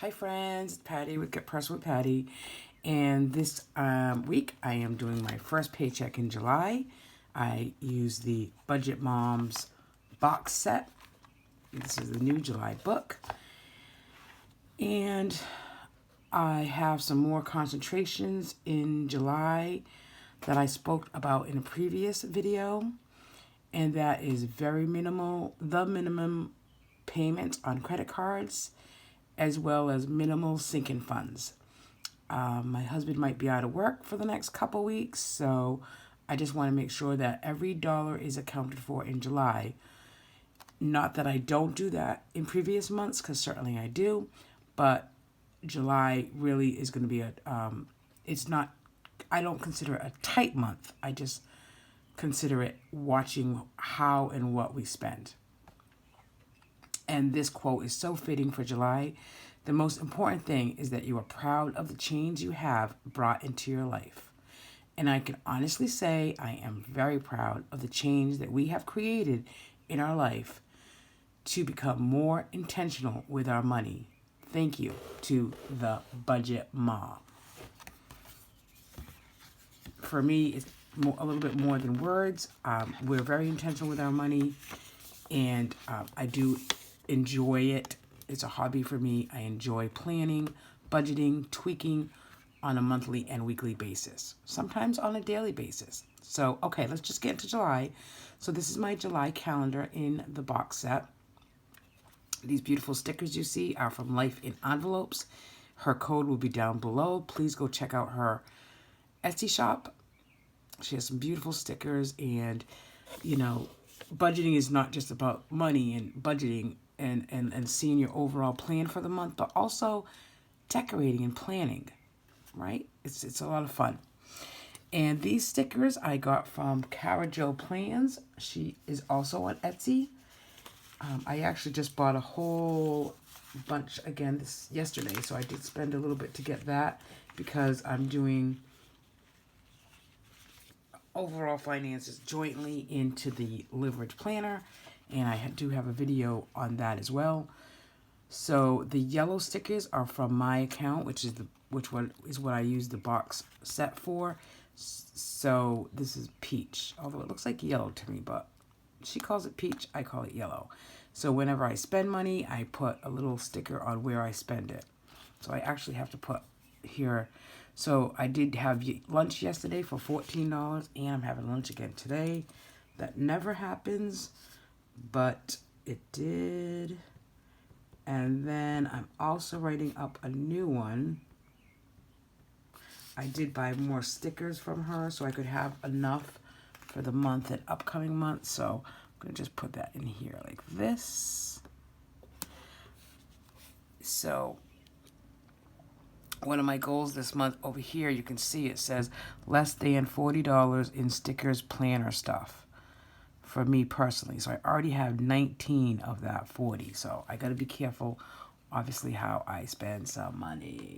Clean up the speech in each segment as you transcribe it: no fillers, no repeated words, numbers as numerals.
Hi friends, it's Patty with Get Pressed with Patty, and this week I am doing my first paycheck in July. I use the Budget Moms box set. This is the new July book, and I have some more concentrations in July that I spoke about in a previous video, and that is very minimal, the minimum payments on credit cards, as well as minimal sinking funds. My husband might be out of work for the next couple weeks, so I just want to make sure that every dollar is accounted for in July. Not that I don't do that in previous months, because certainly I do, but July really is going to be it's not, I don't consider it a tight month. I just consider it watching how and what we spend. And this quote is so fitting for July. The most important thing is that you are proud of the change you have brought into your life. And I can honestly say I am very proud of the change that we have created in our life to become more intentional with our money. Thank you to the Budget Mom. For me, it's a little bit more than words. We're very intentional with our money, and I do enjoy it. It's a hobby for me. I enjoy planning, budgeting, tweaking on a monthly and weekly basis, sometimes on a daily basis. So, okay, let's just get into July. So this is my July calendar in the box set. These beautiful stickers you see are from Life in Envelopes. Her code will be down below. Please go check out her Etsy shop. She has some beautiful stickers, and, you know, budgeting is not just about money and budgeting and seeing your overall plan for the month, but also decorating and planning, right? It's a lot of fun. And these stickers I got from Cara Jo Plans. She is also on Etsy. I actually just bought a whole bunch again yesterday, so I did spend a little bit to get that because I'm doing overall finances jointly into the Leverage Planner, and I do have a video on that as well. So the yellow stickers are from my account, which is what I use the box set for. So this is peach, although it looks like yellow to me, but she calls it peach, I call it yellow. So whenever I spend money, I put a little sticker on where I spend it. So I actually have to put here. So I did have lunch yesterday for $14, and I'm having lunch again today. That never happens, but it did. And then I'm also writing up a new one. I did buy more stickers from her so I could have enough for the month and upcoming months. So I'm going to just put that in here like this. So one of my goals this month over here, you can see it says less than $40 in stickers, planner stuff for me personally. So I already have 19 of that 40. So I got to be careful, obviously, how I spend some money.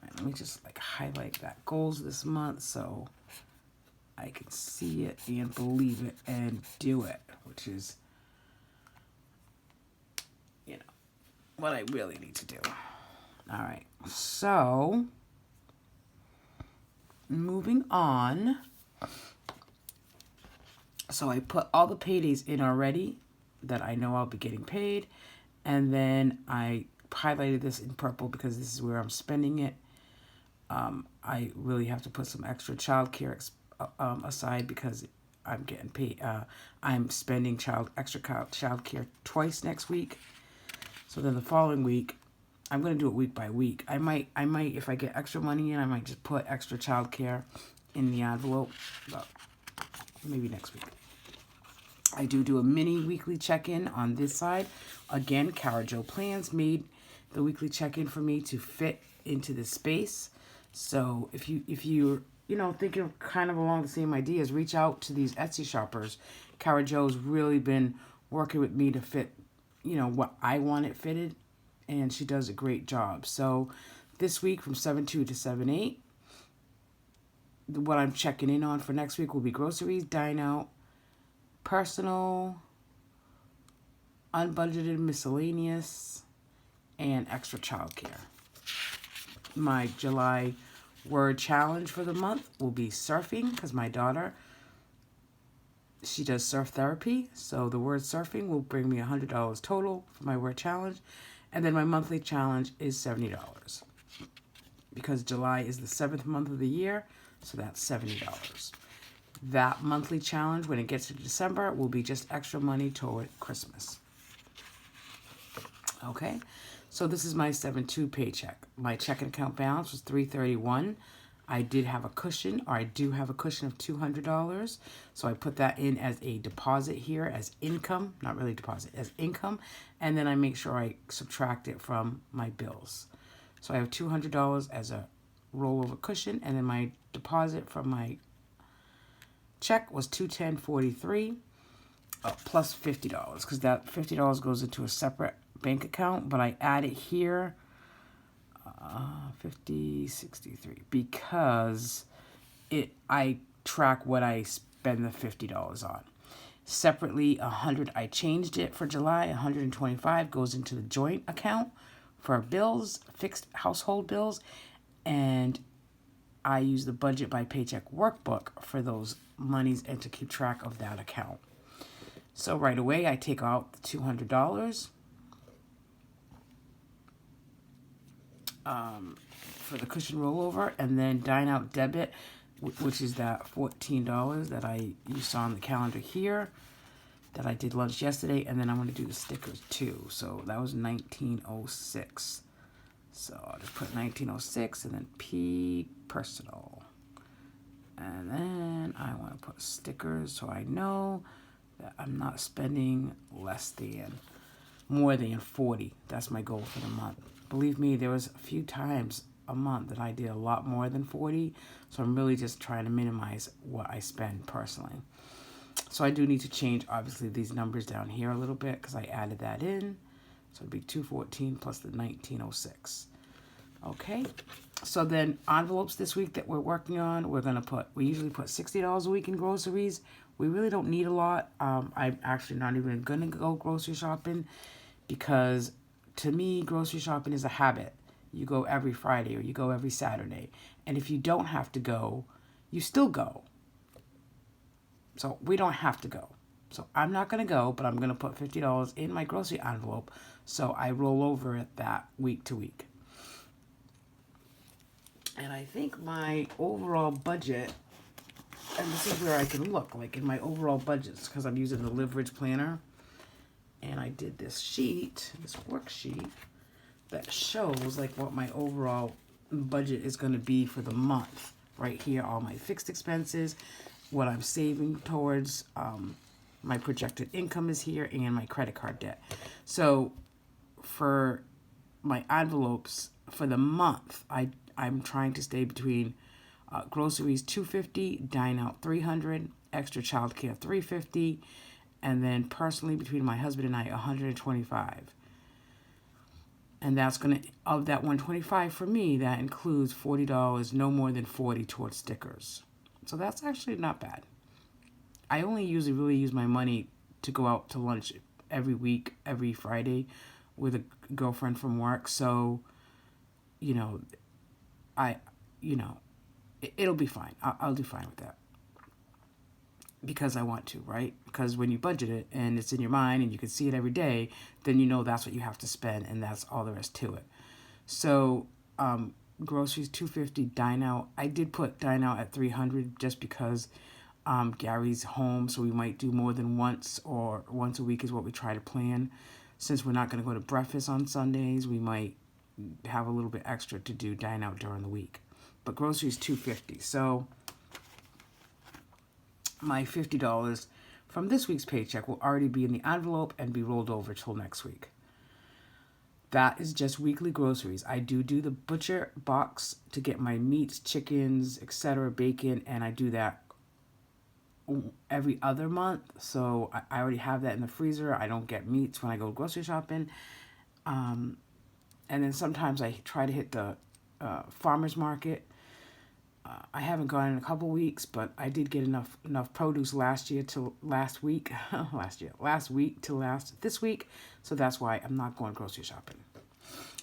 Right, let me just highlight that goals this month so I can see it and believe it and do it, which is, what I really need to do. All right, so moving on. So I put all the paydays in already that I know I'll be getting paid, and then I highlighted this in purple because this is where I'm spending it. I really have to put some extra childcare aside because I'm getting paid. I'm spending extra childcare twice next week. So then the following week, I'm going to do it week by week. I might, if I get extra money in, I might just put extra childcare in the envelope, but maybe next week. I do a mini weekly check-in on this side. Again, Cara Jo Plans made the weekly check-in for me to fit into this space. So if you're thinking kind of along the same ideas, reach out to these Etsy shoppers. Cara Jo's really been working with me to fit, what I want it fitted, and she does a great job. So this week from 7/2 to 7/8, what I'm checking in on for next week will be groceries, dine out, personal, unbudgeted miscellaneous, and extra childcare. My July word challenge for the month will be surfing, because my daughter, she does surf therapy. So the word surfing will bring me $100 total for my word challenge. And then my monthly challenge is $70. Because July is the 7th month of the year, so that's $70. That monthly challenge, when it gets to December, will be just extra money toward Christmas. Okay, so this is my 7/2 paycheck. My checking account balance was $331. I did have a cushion, or I do have a cushion of $200. So I put that in as a deposit here as income, not really deposit, as income. And then I make sure I subtract it from my bills. So I have $200 as a rollover cushion, and then my deposit from my check was $210.43 plus $50, because that $50 goes into a separate bank account, but I add it here, 50.63, because I track what I spend the $50 on. Separately, 100, I changed it for July. 125 goes into the joint account for bills, fixed household bills, and I use the Budget by Paycheck workbook for those monies and to keep track of that account. So right away, I take out the $200 for the cushion rollover, and then Dine Out debit, which is that $14 that you saw on the calendar here, that I did lunch yesterday, and then I'm going to do the stickers too. So that was $19.06. So I'll just put $19.06 and then P personal. And then I want to put stickers so I know that I'm not spending more than 40. That's my goal for the month. Believe me, there was a few times a month that I did a lot more than 40. So I'm really just trying to minimize what I spend personally. So I do need to change, obviously, these numbers down here a little bit, because I added that in. So it'd be $214 plus the $19.06. Okay, so then envelopes this week that we're working on, we usually put $60 a week in groceries. We really don't need a lot. I'm actually not even going to go grocery shopping, because to me, grocery shopping is a habit. You go every Friday or you go every Saturday. And if you don't have to go, you still go. So we don't have to go. So I'm not going to go, but I'm going to put $50 in my grocery envelope, so I roll over it that week to week. And I think my overall budget, and this is where I can look, like in my overall budgets, because I'm using the Leverage Planner. And I did this worksheet, that shows like what my overall budget is going to be for the month. Right here, all my fixed expenses, what I'm saving towards, my projected income is here, and my credit card debt. So for my envelopes for the month, I'm trying to stay between groceries $250, dine out $300, extra childcare $350, and then personally between my husband and I $125. And that's gonna, of that $125 for me, that includes $40, no more than $40 towards stickers. So that's actually not bad. I only usually really use my money to go out to lunch every week, every Friday, with a girlfriend from work. So, it'll be fine. I'll do fine with that. Because I want to, right? Because when you budget it and it's in your mind and you can see it every day, then you know that's what you have to spend, and that's all there is to it. So, groceries $250, dine out. I did put dine out at $300 just because Gary's home, so we might do more than once, or once a week is what we try to plan. Since we're not going to go to breakfast on Sundays, we might have a little bit extra to do dine out during the week. But groceries $250. So my $50 from this week's paycheck will already be in the envelope and be rolled over till next week. That is just weekly groceries. I do the butcher box to get my meats, chickens, etc., bacon, and I do that every other month. So I already have that in the freezer. I don't get meats when I go grocery shopping. And then sometimes I try to hit the farmer's market. I haven't gone in a couple weeks, but I did get enough produce last week to last this week. So that's why I'm not going grocery shopping.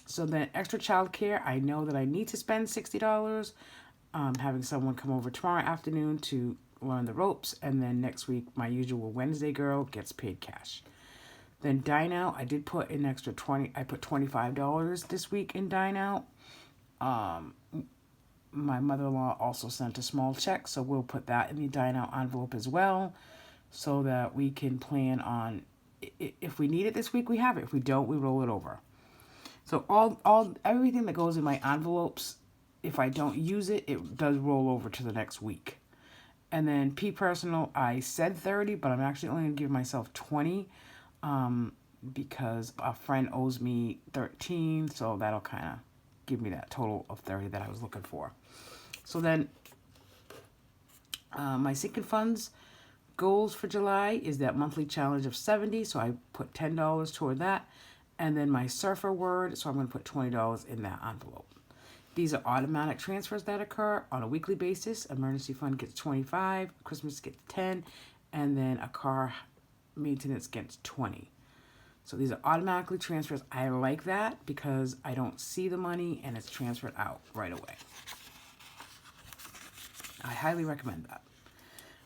So then extra childcare, I know that I need to spend $60. Having someone come over tomorrow afternoon to learn the ropes. And then next week, my usual Wednesday girl gets paid cash. Then dine out, I did put an extra I put $25 this week in dine out. My mother-in-law also sent a small check, so we'll put that in the dine out envelope as well, so that we can plan on, if we need it this week, we have it. If we don't, we roll it over. So everything that goes in my envelopes, if I don't use it, it does roll over to the next week. And then personal, I said 30, but I'm actually only going to give myself 20 because a friend owes me 13, so that'll kind of give me that total of 30 that I was looking for. So then my sinking funds goals for July is that monthly challenge of 70, so I put $10 toward that. And then my surfer word, so I'm going to put $20 in that envelope. These are automatic transfers that occur on a weekly basis. Emergency fund gets 25, Christmas gets 10, and then a car maintenance gets 20. So these are automatically transfers. I like that because I don't see the money and it's transferred out right away. I highly recommend that.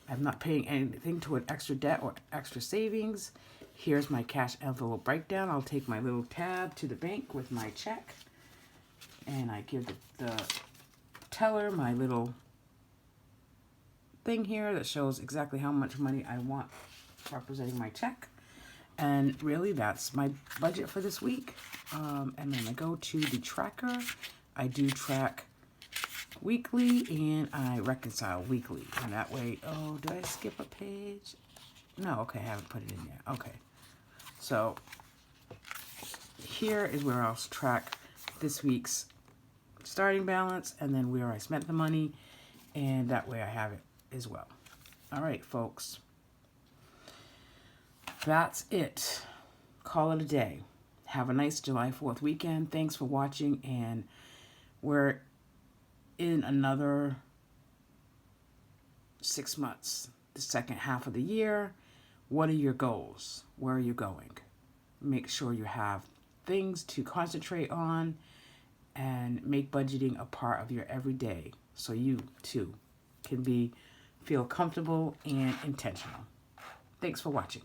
I'm not paying anything toward extra debt or extra savings. Here's my cash envelope breakdown. I'll take my little tab to the bank with my check. And I give the teller my little thing here that shows exactly how much money I want representing my check. And really, that's my budget for this week. And then I go to the tracker. I do track weekly and I reconcile weekly. And that way, oh, did I skip a page? No, okay, I haven't put it in there. Okay. So here is where I'll track this week's starting balance and then where I spent the money. And that way I have it as well. All right, folks. That's it. Call it a day. Have a nice July 4th weekend. Thanks for watching. And we're in another 6 months, the second half of the year. What are your goals? Where are you going? Make sure you have things to concentrate on and make budgeting a part of your everyday so you too can feel comfortable and intentional. Thanks for watching.